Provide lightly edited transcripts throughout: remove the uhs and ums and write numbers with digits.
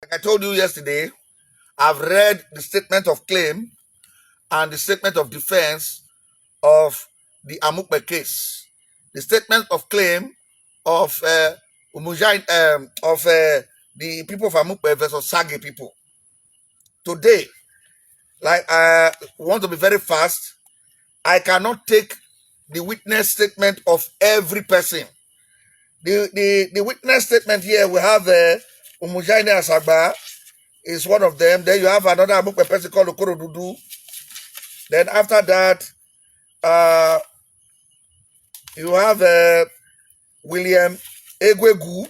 Like I told you yesterday, I've read the statement of claim and the statement of defense of the Amuokpe case. The statement of claim of Amujaine, the people of Amuokpe versus Sagay people. Today, like I want to be very fast, I cannot take the witness statement of every person. The witness statement here, we have Amujaine Asagba is one of them. Then you have another Amuokpe person called Okorodudu. Then after that, you have William Egwegu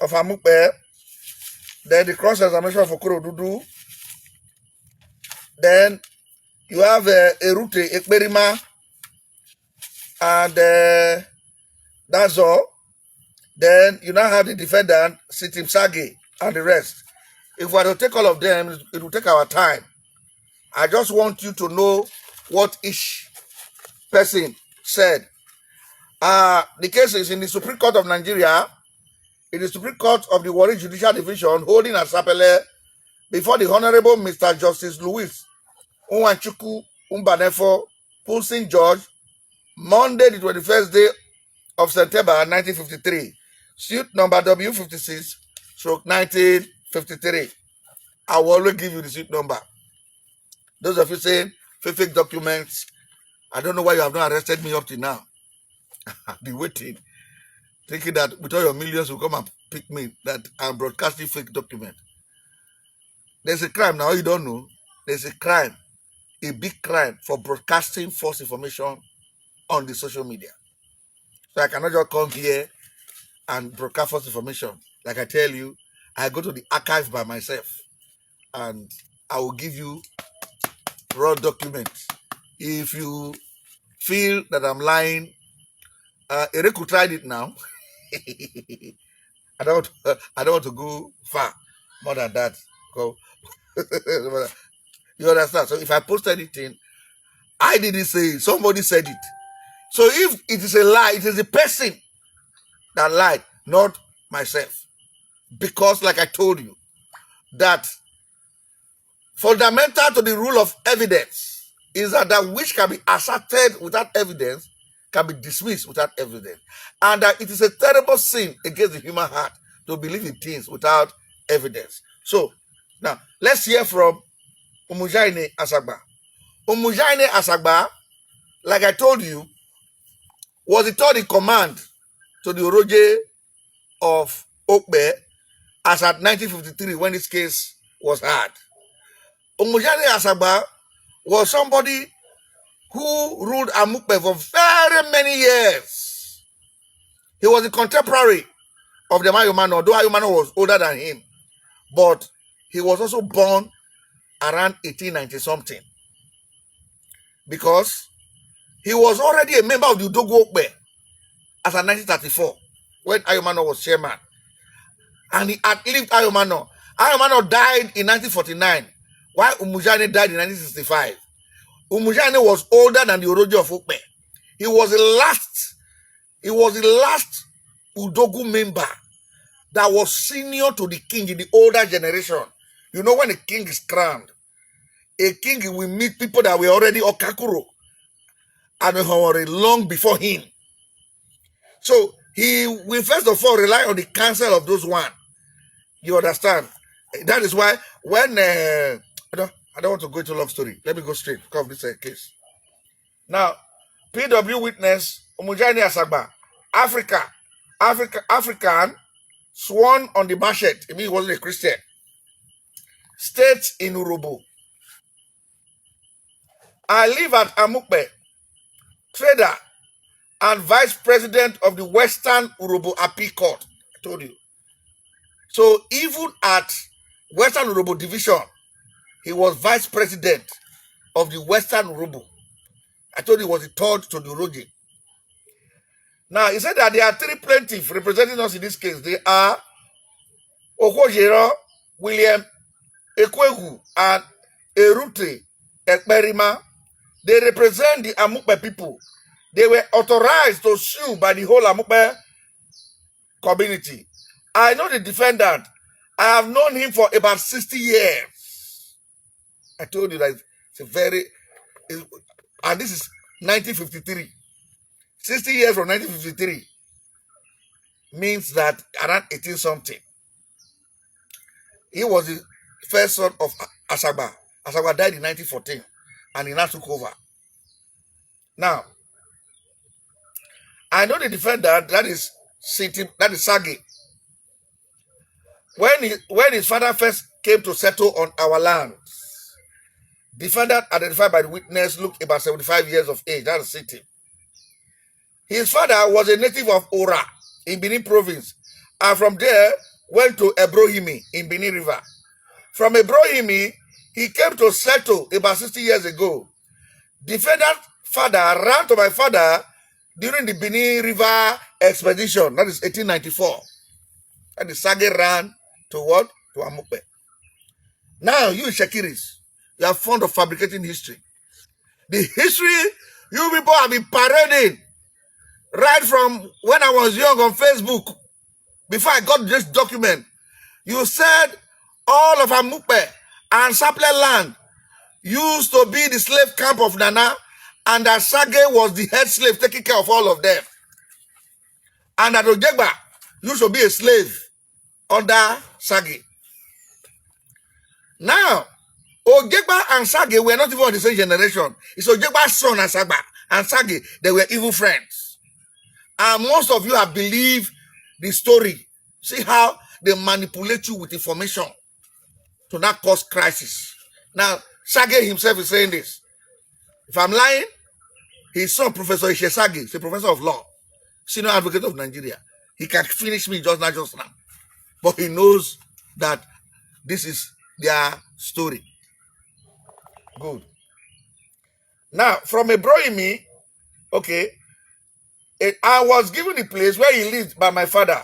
of Amuokpe. Then the cross-examination of Okorodudu. Then you have Erute Ekperima. And that's all. Then you now have the defendant, Sittim Sagay, and the rest. If we are to take all of them, it will take our time. I just want you to know what each person said. The case is in the Supreme Court of Nigeria, in the Supreme Court of the Warri Judicial Division, holding at Sapele, before the Honorable Mr. Justice Louis Nwanchukwu Mbanefo, Pulsing Judge, Monday, the 21st day of September 1953, suit number W56/1953. I will always give you the suit number. Those of you saying fake documents, I don't know why you have not arrested me up to now. I've been waiting, thinking that with all your millions will come and pick me, that I'm broadcasting fake document. There's a crime now, you don't know. There's a crime, a big crime for broadcasting false information on the social media. So I cannot just come here and broadcast false information. Like I tell you, I go to the archive by myself and I will give you raw documents. If you feel that I'm lying, Ereku tried it now. I don't want to go far more than that. You understand? So if I post anything, I didn't say it, somebody said it. So if it is a lie, it is the person that lied, not myself. Because like I told you, that fundamental to the rule of evidence is that which can be asserted without evidence can be dismissed without evidence. And that it is a terrible sin against the human heart to believe in things without evidence. So now let's hear from Amujaine Asagba. Amujaine Asagba, like I told you, was the third in command to the Oroje of Okpe as at 1953 when this case was heard. Amujaine Asagba was somebody who ruled Amuokpe for very many years. He was a contemporary of the Ayomano, though Ayomano was older than him. But he was also born around 1890-something. Because he was already a member of the Udogu Okpe as of 1934 when Ayomano was chairman. And he outlived Ayomano. Ayomano died in 1949 while Amujaine died in 1965. Amujaine was older than the Oroje of Okpe. He was the last Udogu member that was senior to the king in the older generation. You know, when a king is crowned, a king will meet people that were already Okakuro and who were long before him. So he will first of all rely on the counsel of those one. You understand? That is why when I don't want to go into long story. Let me go straight because of this case. Now, PW witness Amujaine Asagba, African, sworn on the machete. I mean, he wasn't a Christian. State in Urobo. I live at Amuokpe, trader and vice president of the Western Urobo Appeal Court. I told you. So even at Western Urobo Division, he was vice president of the Western Urobo. I told you he was the third to the Oroje. Now, he said that there are three plaintiffs representing us in this case. They are Ejiro, William Egwegu, and Erute Ekperima. They represent the Amuokpe people. They were authorized to sue by the whole Amuokpe community. I know the defendant. I have known him for about 60 years. I told you that it's a very, and this is 1953. 60 years from 1953 means that around 18 something. He was the first son of Asagba. Asagba died in 1914 and he now took over. Now, I know the defendant, that is Sittim, that is Sagay. When his father first came to settle on our land, defendant identified by the witness looked about 75 years of age, that is Sittim. His father was a native of Ora in Benin province, and from there went to Ebrohimi in Benin River. From Ebrohimi, he came to settle about 60 years ago. Defendant's father ran to my father during the Benin River expedition, that is 1894. And the Sagay ran to what? To Amuokpe. Now, you Shakiris, you are fond of fabricating history. The history you people have been parading right from when I was young on Facebook, before I got this document. You said all of Amuokpe and Sapele land used to be the slave camp of Nana, and that Sagay was the head slave taking care of all of them. And that Ojegba used to be a slave under Sagay. Now, Ojegba and Sagay were not even on the same generation. It's Ojegba's son Asagba and Sagay, they were evil friends. And most of you have believed the story. See how they manipulate you with information to not cause crisis. Now, Sagay himself is saying this. If I'm lying, his son, Professor Sagay, is a professor of law, senior advocate of Nigeria. He can finish me just now. But he knows that this is their story. Good. Now, from Ebrohimi, okay, I was given the place where he lived by my father.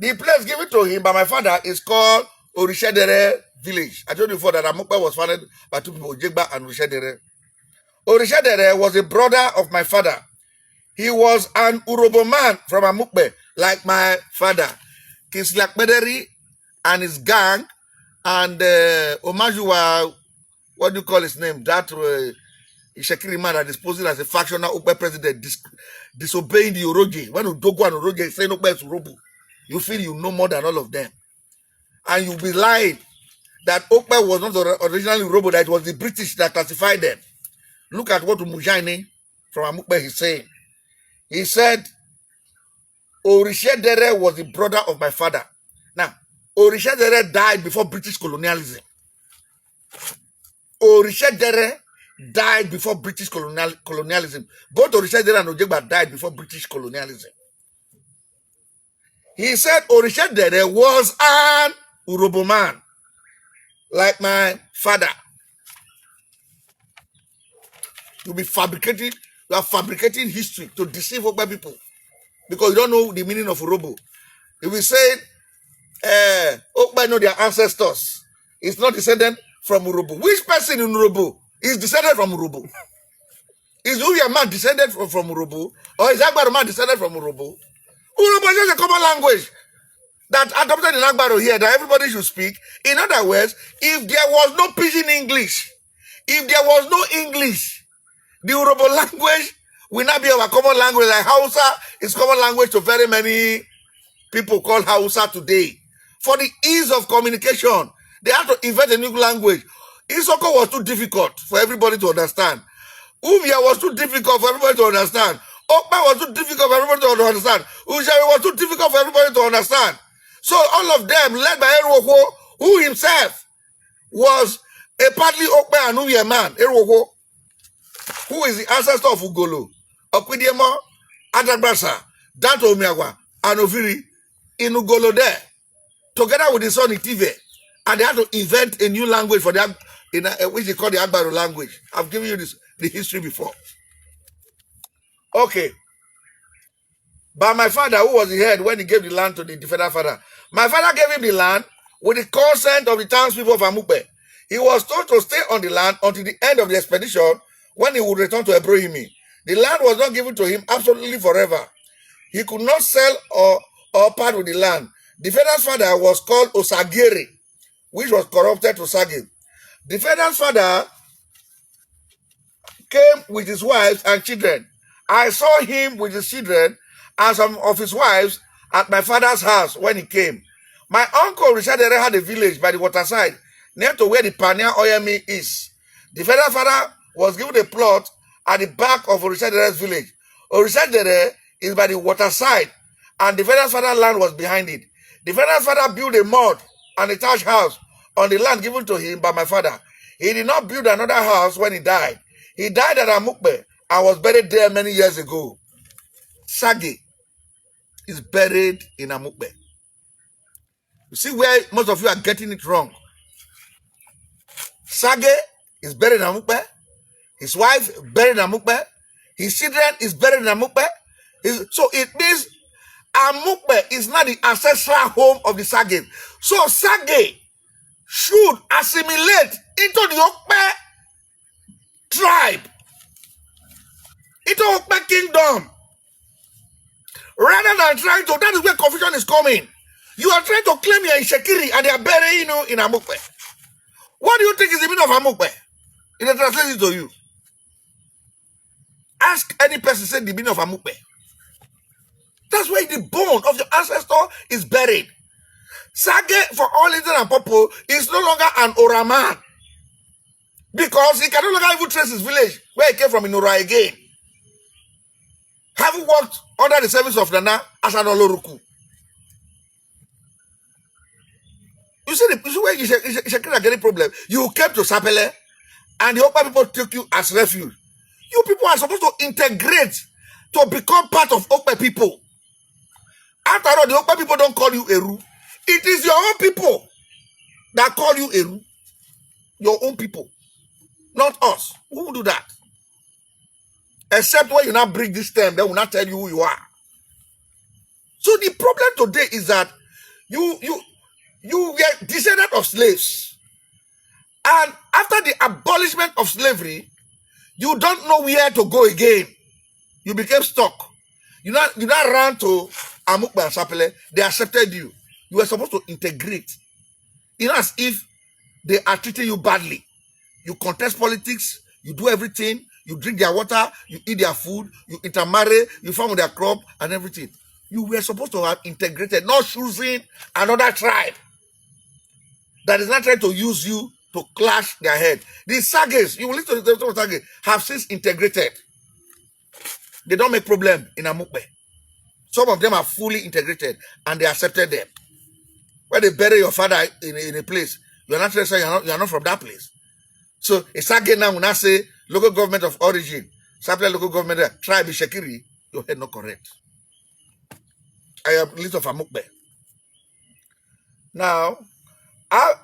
The place given to him by my father is called Orishedere village. I told you before that Amuokpe was founded by two people, Ojegba and Orishedere. Orishedere was a brother of my father. He was an Urobo man from Amuokpe, like my father. Kislak and his gang, and Omajuwa, what do you call his name? That Ishekiri man that is posing as a factional Okpe president, disobeying the Oroge. When Udogo and Oroge say Okpe is Urobo, you feel you know more than all of them. And you be lying that Okpe was not originally Urobo, that it was the British that classified them. Look at what Amujaine from Amuokpe is saying. He said, Orishedere was the brother of my father. Now, Orishedere died before British colonialism. Orishedere died before British colonialism. Both Orishedere and Ojegba died before British colonialism. He said Orishedere was an Urobo man, like my father. You are fabricating history to deceive Okpe people because you don't know the meaning of Urobo. If we say Okpe know their ancestors, it's not descended from Urobo. Which person in Urobo is descended from Urobo? Is Uya man descended from Urobo? Or is Agbaro man descended from Urobo? Urobo is just a common language that adopted in Agbaro here that everybody should speak. In other words, if there was no pidgin English, if there was no English, the Urobo language will not be our common language. Like Hausa is common language to very many people called Hausa today. For the ease of communication, they had to invent a new language. Isoko was too difficult for everybody to understand. Ubia was too difficult for everybody to understand. Okpe was too difficult for everybody to understand. Ujari was too difficult for everybody to understand. So all of them, led by Erwoko, who himself was a partly Okpe and Ubia man, Erwoko, who is the ancestor of Ugolo, Okwidiemo, Adagbasa, Danto Omiagwa, and Oviri, in Ugolo there, together with his son Itive, and they had to invent a new language for them, which they call the Agbaro language. I've given you the history before. Okay. But my father, who was the head when he gave the land to the defendant father, my father gave him the land with the consent of the townspeople of Amuokpe. He was told to stay on the land until the end of the expedition when he would return to Ebrohimi. The land was not given to him absolutely forever. He could not sell or part with the land. The defendant's father was called Osagere. which was corrupted to Sagay. The defendant's father came with his wives and children. I saw him with his children and some of his wives at my father's house when he came. My uncle Richard had a village by the waterside near to where the Pania oil mill is. The defendant's father was given a plot at the back of Richard's village. Richard is by the waterside and the defendant's father's land was behind it. The defendant's father built a mud and a thatched house on the land given to him by my father. He did not build another house when he died. He died at Amuokpe and was buried there many years ago. Sagay is buried in Amuokpe. You see where most of you are getting it wrong. Sagay is buried in Amuokpe. His wife buried in Amuokpe. His children is buried in Amuokpe. So it means Amuokpe is not the ancestral home of the Sagay. So Sagay should assimilate into the Okpe tribe, into Okpe kingdom, rather than trying to. That is where confusion is coming. You are trying to claim you're in Shekiri and they are burying you in Amuokpe. What do you think is the meaning of Amuokpe? In the translation to you, ask any person say the meaning of Amuokpe. That's where the bone of your ancestor is buried. Sagay, for all intents and purposes, is no longer an Ora man because he can no longer even trace his village where he came from in Ora again. Having worked under the service of Nana as an Oloruku. You see where you should get a problem. You came to Sapele and the Okpe people took you as refuge. You people are supposed to integrate to become part of Okpe people. After all, the Okpe people don't call you Eru. It is your own people that call you Eru. Your own people. Not us. Who will do that? Except when you now bring this term, they will not tell you who you are. So the problem today is that you were descendant of slaves. And after the abolishment of slavery, you don't know where to go again. You became stuck. You not ran to Amuokpe and Sapele. They accepted you. You were supposed to integrate. It's not as if they are treating you badly. You contest politics, you do everything, you drink their water, you eat their food, you intermarry, you farm their crop and everything. You were supposed to have integrated, not choosing another tribe that is not trying to use you to clash their head. These Sagays, you will listen to the Sagay, have since integrated. They don't make problem in Amuokpe. Some of them are fully integrated and they accepted them. Where they bury your father in a place, you are not saying you are not from that place. So a Sagay now will not say local government of origin, Sapele local government tribe is Shekiri. Your head not correct. I am list of Amuokpe. Now,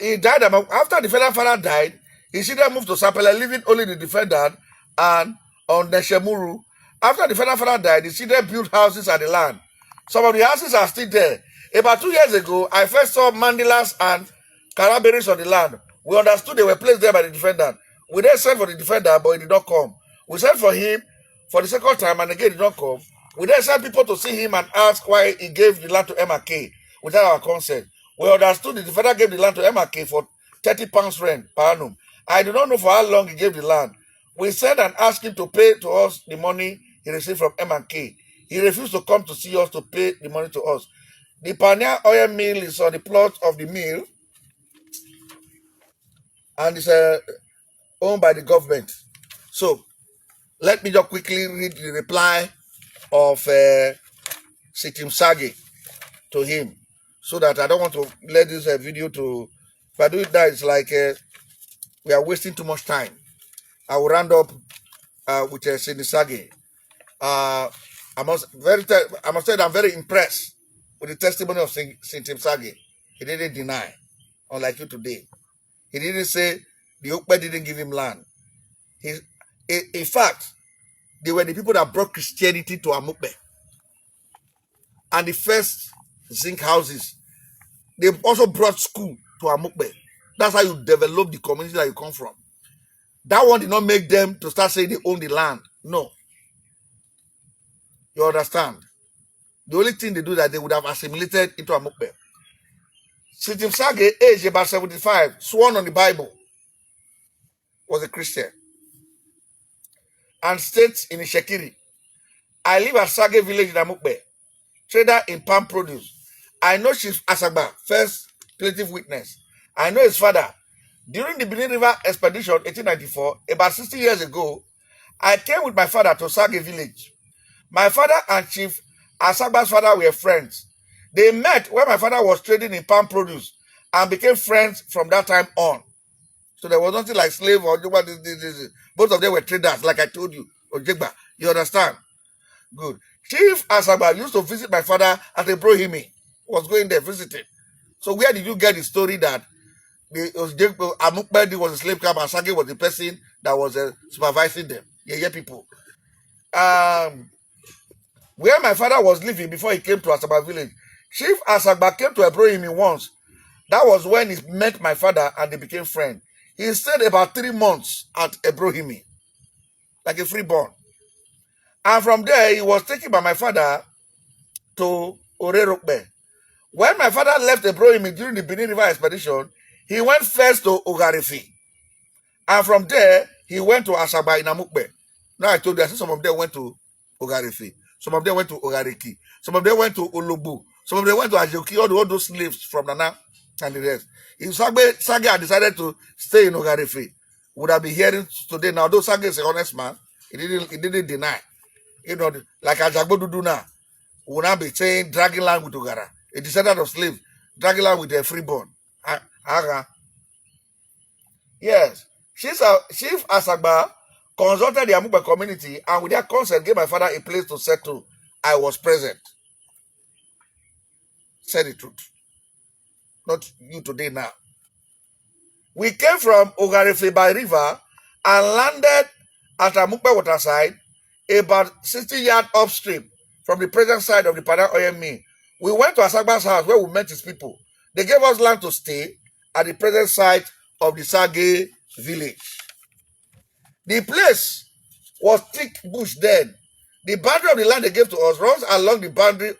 he died after the defendant father died. His children moved to Sapele, leaving only the defendant and on Neshemuru. After the defendant father died, his children built houses at the land. Some of the houses are still there. About 2 years ago, I first saw mandilas and caraberies on the land. We understood they were placed there by the defendant. We then sent for the defendant, but he did not come. We sent for him for the second time, and again he did not come. We then sent people to see him and ask why he gave the land to MK without our consent. We understood the defendant gave the land to MK for £30 rent per annum. I do not know for how long he gave the land. We sent and asked him to pay to us the money he received from MK. He refused to come to see us to pay the money to us. The Pania oil mill is on the plot of the mill and it's owned by the government. So, let me just quickly read the reply of Sittim Sagay to him, so that I don't want to let this video to. If I do it now, it's like we are wasting too much time. I will round up with Sittim Sagay. I must say that I'm very impressed with the testimony of Sittim Sagay. He didn't deny, unlike you today. He didn't say the Okpe didn't give him land. In fact, they were the people that brought Christianity to Amuokpe. And the first zinc houses, they also brought school to Amuokpe. That's how you develop the community that you come from. That one did not make them to start saying they own the land. No. You understand? The only thing they do is that they would have assimilated into Amuokpe. Sittim Sagay, aged about 75, sworn on the Bible, was a Christian, and states in Ishekiri, I live at Sagay village in Amuokpe, trader in palm produce. I know Chief Asagba, first plaintiff witness. I know his father. During the Benin River expedition 1894, about 60 years ago, I came with my father to Sagay village. My father and Chief Asagba's father were friends. They met when my father was trading in palm produce and became friends from that time on. So there was nothing like slave or this. Both of them were traders, like I told you. Ojegba, you understand? Good. Chief Asagba used to visit my father at Ebrohimi. Was going there visiting. So where did you get the story that Amuokpe was a slave camp and Sagay was the person that was supervising them? Yeah, people. Where my father was living before he came to Asagba village, Chief Asagba came to Ebrohimi once. That was when he met my father and they became friends. He stayed about 3 months at Ebrohimi, like a freeborn. And from there, he was taken by my father to Orerokpe. When my father left Ebrohimi during the Benin River expedition, he went first to Ogarifi. And from there, he went to Asagba in Amuokpe. Now I told you, I said some of them went to Ogarifi. Some of them went to Ogariki. Some of them went to Olobu. Some of them went to Ajoki, all those slaves from Nana and the rest. If Sagay had decided to stay in Ogarifi, would have been hearing today. Now, though Sagay is an honest man, he didn't deny. You know, like Ajagbo do now, would not be saying dragging land with Ogara. A descendant of slaves, dragging land with a freeborn. Yes. Chief Asagba consulted the Amuokpe community and with their consent gave my father a place to settle. I was present. Said the truth. Not you today now. We came from Ogarifi by river and landed at Amuokpe waterside about 60 yards upstream from the present side of the Pada Oil Mill. We went to Asagba's house where we met his people. They gave us land to stay at the present site of the Sagay village. The place was thick bush then. The boundary of the land they gave to us runs along the boundary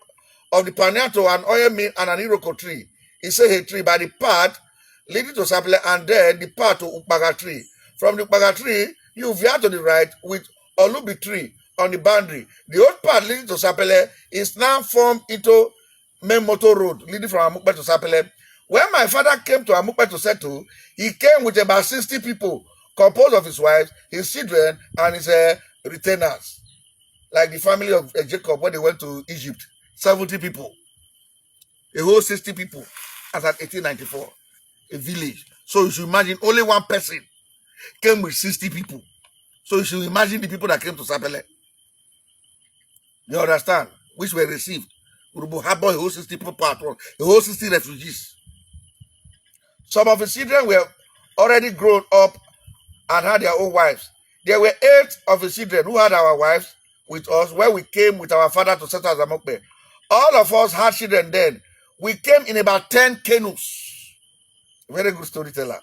of the Paniato, an oil mill, and an Iroko tree. It's a tree by the path leading to Sapele and then the path to Ukpaga tree. From the Ukpaga tree, you veer to the right with Olubi tree on the boundary. The old path leading to Sapele is now formed into main motor road leading from Amuokpe to Sapele. When my father came to Amuokpe to settle, he came with about 60 people, composed of his wives, his children, and his retainers. Like the family of Jacob when they went to Egypt. 70 people. A whole 60 people as at 1894. A village. So you should imagine only one person came with 60 people. So you should imagine the people that came to Sapele. You understand? Which were received. Urubu Harbor, a whole 60 people part one. A whole 60 refugees. Some of his children were already grown up and had their own wives. There were 8 of his children who had our wives with us when we came with our father to settle as Amuokpe. All of us had children then. We came in about 10 canoes. Very good storyteller.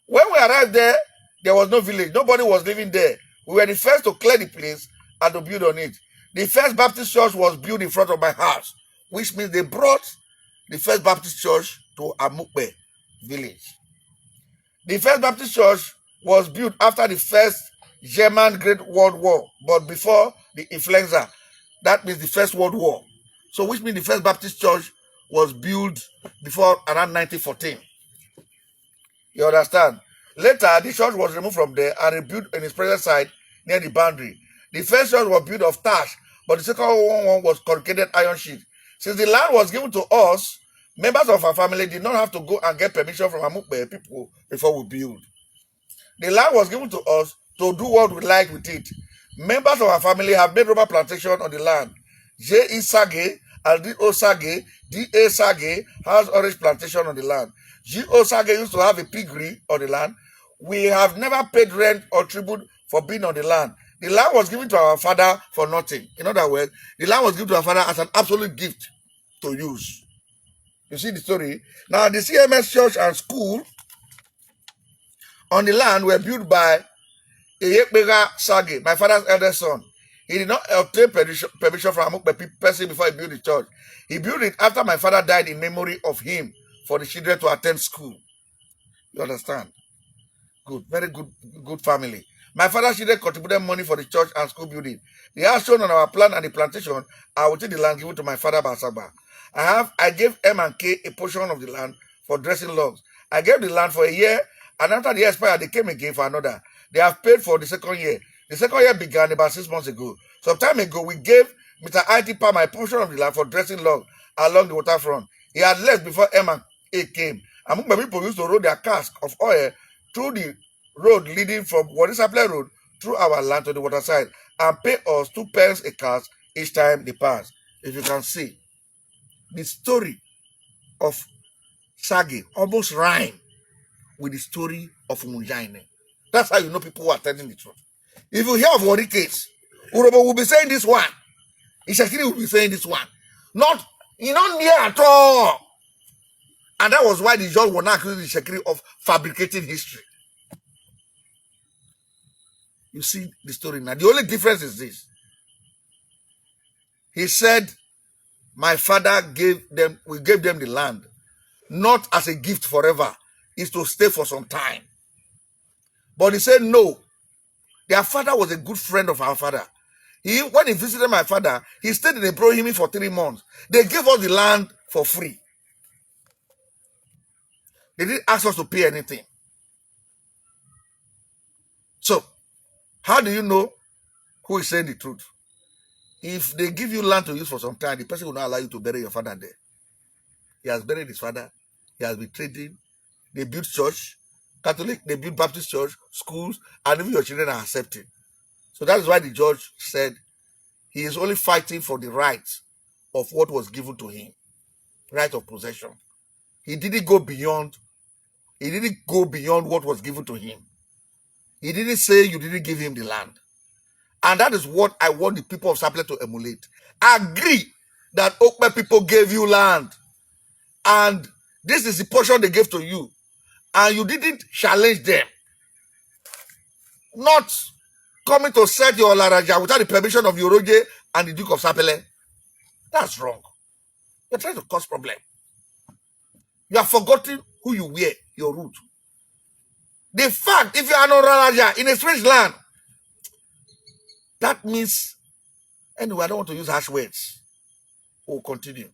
When we arrived there, there was no village. Nobody was living there. We were the first to clear the place and to build on it. The first Baptist church was built in front of my house, which means they brought the first Baptist church to Amuokpe village. The first Baptist church was built after the first German Great World War, but before the influenza. That means the First World War. So which means the first Baptist church was built before around 1914. You understand? Later, the church was removed from there and rebuilt in its present site near the boundary. The first church was built of thatch, but the second one was corrugated iron sheet. Since the land was given to us, members of our family did not have to go and get permission from Amuokpe people before we build. The land was given to us to do what we like with it. Members of our family have made rubber plantation on the land. J.E. Sagay and D.O. Sagay, D.A. Sagay has orange plantation on the land. G.O. Sagay used to have a piggery on the land. We have never paid rent or tribute for being on the land. The land was given to our father for nothing. In other words, the land was given to our father as an absolute gift to use. You see the story? Now, the CMS church and school on the land were built by Ejiro Sagay, my father's eldest son. He did not obtain permission from Amuokpe person before he built the church. He built it after my father died in memory of him for the children to attend school. You understand? Good, very good family. My father's children contributed money for the church and school building. The house shown on our plan and the plantation, I will take the land given to my father by Asagba. I gave M and K a portion of the land for dressing logs. I gave the land for a year, and after the year expired, they came again for another. They have paid for the second year. The second year began about 6 months ago. Some time ago, we gave Mr. IT Palmer a portion of the land for dressing logs along the waterfront. He had left before M and A came. Amuokpe people used to roll their cask of oil through the road leading from Sapele Road through our land to the waterside and pay us 2 pence a cask each time they pass. If you can see, the story of Sagay almost rhyme with the story of Amujaine. That's how you know people who are telling the truth. If you hear of Wari case, Urobo will be saying this one. Ishakiri will be saying this one. Not near at all. And that was why the judge was not accusing Ishakiri of fabricating history. You see the story now. The only difference is this. He said, my father we gave them the land, not as a gift forever, is to stay for some time. But he said, no. Their father was a good friend of our father. When he visited my father, he stayed in Ibrahimi for 3 months. They gave us the land for free. They didn't ask us to pay anything. So, how do you know who is saying the truth? If they give you land to use for some time, the person will not allow you to bury your father there. He has buried his father. He has been trading. They built church, Catholic, they built Baptist church, schools, and even your children are accepting. So that is why the judge said he is only fighting for the right of what was given to him, right of possession. He didn't go beyond what was given to him. He didn't say you didn't give him the land. And that is what I want the people of Sapele to emulate. Agree that Amuokpe people gave you land. And this is the portion they gave to you. And you didn't challenge them. Not coming to set your Laraja without the permission of Yoroje and the Duke of Sapele. That's wrong. You're trying to cause problem. You have forgotten who you were, your root. The fact, if you are not Laraja in a strange land, that means, anyway, I don't want to use harsh words. We'll continue.